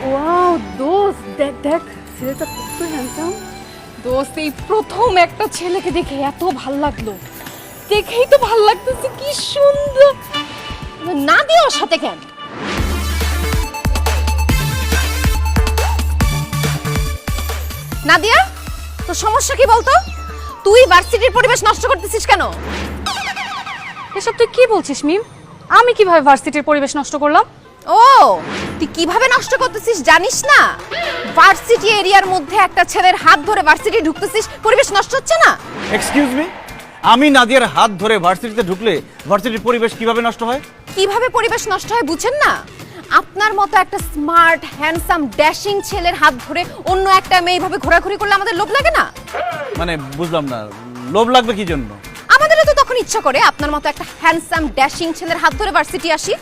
Wow দোস্ত, দেখ দেখ ছেলেটা কত হ্যান্ডসাম। দোস্ত, এই প্রথম একটা ছেলেকে দেখে এত ভাল লাগলো, দেখেই তো ভাল লাগতেছে, কি সুন্দর। নাদিয়ার সাথে কেন? নাদিয়া, তোর সমস্যা কি বলতো? তুই ভার্সিটির পরিবেশ নষ্ট করতেছিস কেন? এসব তুই কি বলছিস মিম? আমি কিভাবে ভার্সিটির পরিবেশ নষ্ট করলাম? ও, তুই কিভাবে নষ্ট করতেছিস জানিস না? ভার্সিটি এরিয়ার মধ্যে একটা ছেলের হাত ধরে ভার্সিটি ঢুকতেছিস, পরিবেশ নষ্ট হচ্ছে না? এক্সকিউজ মি, আমি নাদিয়ার হাত ধরে ভার্সিটিতে ঢুকলে ভার্সিটির পরিবেশ কিভাবে নষ্ট হয়? কিভাবে পরিবেশ নষ্ট হয় বুঝেন না? আপনার মতো একটা স্মার্ট হ্যান্ডসাম ড্যাশিং ছেলের হাত ধরে অন্য একটা মেয়ে এইভাবে ঘোরাঘুরি করলে আমাদের লোভ লাগে না? মানে বুঝলাম না, লোভ লাগবে কি জন্য? আমাদেরও তো তখন ইচ্ছা করে আপনার মতো একটা হ্যান্ডসাম ড্যাশিং ছেলের হাত ধরে ভার্সিটি আসি,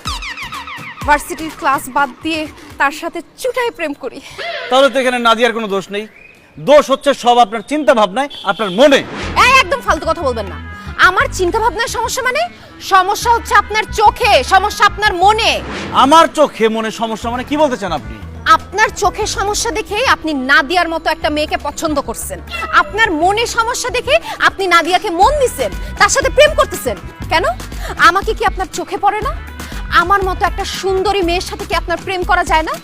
ভার্সিটির ক্লাস বাদ দিয়ে তার সাথে চুটাই প্রেম করি। তাহলে তো এখানে নাদিয়ার কোনো দোষ নেই, দোষ হচ্ছে সব আপনার চিন্তা ভাবনায়, আপনার মনে। এই একদম ফালতু কথা বলবেন না। আমার চিন্তা ভাবনার সমস্যা মানে? সমস্যা হচ্ছে আপনার চোখে, সমস্যা আপনার মনে। আমার চোখে মনে সমস্যা মানে কি বলতে চান আপনি? আপনার চোখে সমস্যা দেখে আপনি নাদিয়ার মতো একটা মেয়েকে পছন্দ করছেন, আপনার মনে সমস্যা দেখে আপনি নাদিয়াকে মন দিছেন, তার সাথে প্রেম করতেছেন। কেন? আমাকে কি আপনার চোখে পড়ে না? আমার মতো একটা সুন্দরী মেয়ের সাথে কি আপনার প্রেম করা যায় না?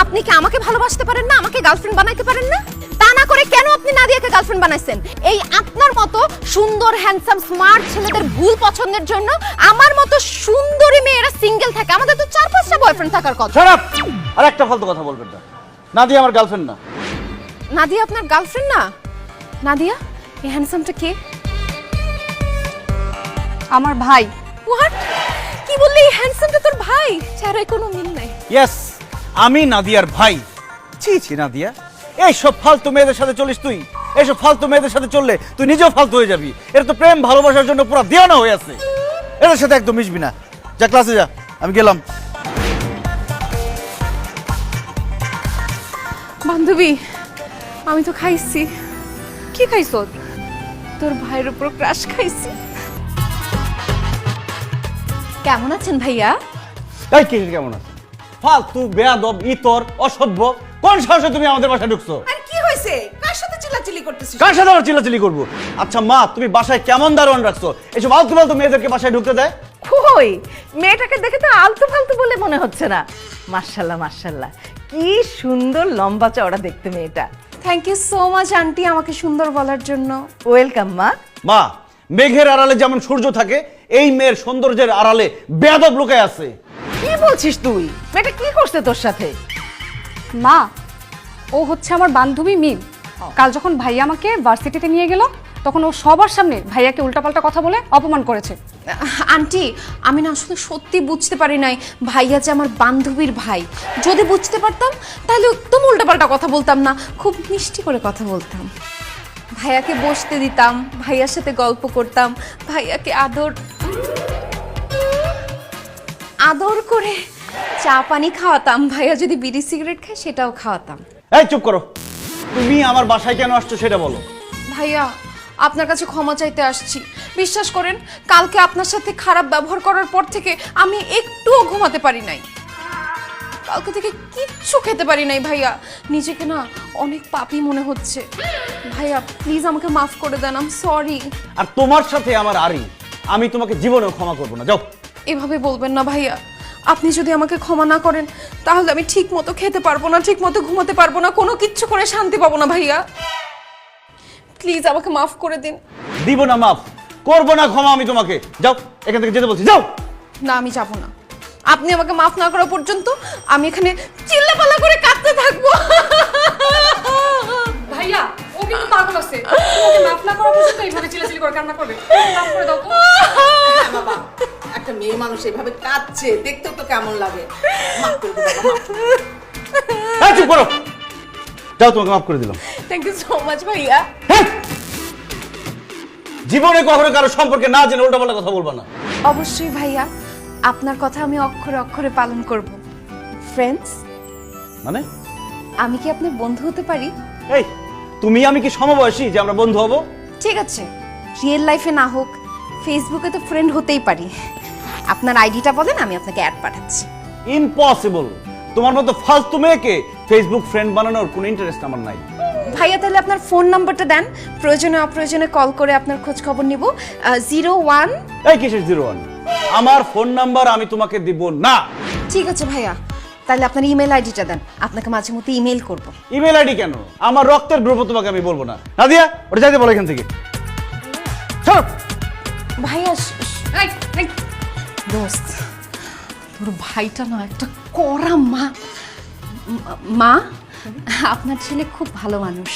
আপনি কি আমাকে ভালোবাসতে পারেন না? আমাকে গার্লফ্রেন্ড বানাইতে পারেন না? তা না করে কেন আপনি নাদিয়াকে গার্লফ্রেন্ড বানাইছেন? এই আপনার মতো সুন্দর হ্যান্ডসাম স্মার্ট ছেলেদের ভুল পছন্দের জন্য আমার মতো সুন্দরী মেয়েরা সিঙ্গেল থাকে। আমাদের তো 4-5টা বয়ফ্রেন্ড থাকার কথা। Shut up! আর একটা ফালতু কথা বলবেন না। নাদিয়া আমার গার্লফ্রেন্ড না। নাদিয়া আপনার গার্লফ্রেন্ড না? নাদিয়া, এই হ্যান্ডসামটা কে? আমার ভাই। হোয়াট? কি বললি? এই হ্যান্ডসামটা তোর ভাই? চেহারায় কোনো মিল নাই। ইয়েস, আমি নাদিয়ার ভাই। ছি ছি নাদিয়া, এইসব ফালতু মেয়েদের সাথে চলিস তুই? এইসব ফালতু মেয়েদের সাথে চললে তুই নিজেও ফালতু হয়ে যাবি। এটা তো প্রেম ভালোবাসার জন্য পুরো দেওয়ানা হয়ে আছে। এদের সাথে একদম মিশবি না। যা ক্লাসে যা, আমি গেলাম। বান্ধবী, আমি তো খাইছি। কি খাইছো? তোর ভাইয়ের উপর ক্রাশ খাইছি। কেমন আছেন ভাইয়া? এই কি কেমন আছে? ফালতু বেয়াদব ইতর অসভ্য, কোন সাহসে তুমি আমাদের বাসায় ঢুকছো? আর কি হয়েছে? কার সাথে চিল্লাচিল্লি করতেছিস? কার সাথে আবার চিল্লাচিল্লি করবো? আচ্ছা মা, তুমি বাসায় কেমন দারোয়ান রাখছো? এসব আলতু ফালতু মেয়েদেরকে বাসায় ঢুকতে দেয়? কই, মেয়েটাকে দেখে তো আলতু ফালতু বলে মনে হচ্ছে না। মাশাআল্লাহ মাশাআল্লাহ, কি সুন্দর লম্বা চওড়া দেখতে মেয়েটা। Thank you so much aunty আমাকে সুন্দর বলার জন্য। ওয়েলকাম মা। মা, মেঘের আড়ালে যেমন সূর্য থাকে, এই মেয়ের সৌন্দর্যের আড়ালে বেয়াদব লুকায় আছে। কি বলছিস তুই? মেয়েটা কি করছে তোর সাথে? মা, ও হচ্ছে আমার বান্ধবী মিম। কাল যখন ভাইয়া আমাকে ভার্সিটিতে নিয়ে গেল, তখন ও সবার সামনে ভাইয়াকে উল্টাপাল্টা কথা বলে অপমান করেছে। আন্টি, আমি না আসলে সত্যি বুঝতে পারি নাই ভাইয়া যে আমার বান্ধবীর ভাই। যদি বুঝতে পারতাম তাহলে একদম উল্টাপাল্টা কথা বলতাম না, খুব মিষ্টি করে কথা বলতাম। ভাইয়াকে বসতে দিতাম, ভাইয়ার সাথে গল্প করতাম, ভাইয়াকে আদর আদর করে চা পানি খাওয়াতাম। ভাইয়া যদি বিড়ি সিগারেট খায় সেটাও খাওয়াতাম। এই চুপ করো, তুমি আমার বাসায় কেন আসছো সেটা বলো। ভাইয়া, আপনার কাছে ক্ষমা চাইতে আসছি। বিশ্বাস করেন, কালকে আপনার সাথে খারাপ ব্যবহার করার পর থেকে আমি একটুও ঘুমাতে পারি নাই। কালকে থেকে কিচ্ছু খেতে পারি নাই ভাইয়া। নিজেকে না অনেক পাপী মনে হচ্ছে। ভাইয়া প্লিজ আমাকে মাফ করে দেন, আই এম সরি। আর তোমার সাথে আমার আরি, আমি তোমাকে জীবনেও ক্ষমা করবো না। যাও। এভাবে বলবেন না ভাইয়া। আপনি যদি আমাকে ক্ষমা না করেন তাহলে আমি ঠিক মতো খেতে পারবো না, ঠিক মতো ঘুমাতে পারবো না, কোনো কিচ্ছু করে শান্তি পাবো না ভাইয়া। প্লিজ আমাকে মাফ করে দিন। দিব না মাফ, করবো না ক্ষমা আমি তোমাকে। যাও, এখান থেকে যেতে বলছি, যাও। না, আমি যাবো না। আপনি আমাকে মাফ না করা পর্যন্ত আমি এখানে চিল্লাপাল্লা করে কাঁদতে থাকবো। ভাইয়া, ও কিন্তু পাগল আছে। ওকে মাফ না করা পর্যন্ত এইভাবে চিল্লাচিল্লি করে কান্না করবে। মাফ করে দাও তো। হ্যাঁ বাবা, একটা মেয়ে মানুষ এভাবে কাঁদছে, দেখতে তো কেমন লাগে। মাফ করে দে বাবা, মাফ করে দে। এই চুপ করো, যাও, তোমাকে মাফ করে দিলাম। থ্যাংক ইউ সো মাচ ভাইয়া। হ্যাঁ? জীবনে কখনো কারো সম্পর্কে না জেনে উল্টাপাল্টা কথা বলবা না। অবশ্যই ভাইয়া, আপনার কথা আমি অক্ষরে অক্ষরে পালন করব। ফ্রেন্ডস, মানে আমি কি আপনার বন্ধু হতে পারি? এই, তুমি আমি কি সমবয়সী যে আমরা বন্ধু হব? ঠিক আছে, রিয়েল লাইফে না হোক, ফেসবুকে তো ফ্রেন্ড হতেই পারি। আপনার আইডিটা বলেন, আমি আপনাকে অ্যাড পাঠাচ্ছি। ইম্পসিবল। তোমার মতো ফালতু মেয়েকে ফেসবুক ফ্রেন্ড বানানোর কোনো ইন্টারেস্ট আমার নাই। ভাইয়া তাহলে আপনার ফোন নাম্বারটা দেন, প্রয়োজনে অপ্রয়োজনে কল করে আপনার খোঁজ খবর নিব। 01। এই কিসের 01? আমার ফোন নাম্বার আমি তোমাকে দিব না। ঠিক আছে ভাইয়া, তাহলে আপনার ইমেল আইডিটা দেন, আপনাকে মাঝে মধ্যে ইমেল করব। ইমেল আইডি কেন? আমার রক্তের গ্রুপ তোমাকে আমি বলবো না। নাদিয়া ওটা যাইতে বলো এখান থেকে। চলো। ভাইয়া দোস্ত, তোর ভাইটা না একটা কড়া মা। মা, আপনার ছেলে খুব ভালো মানুষ।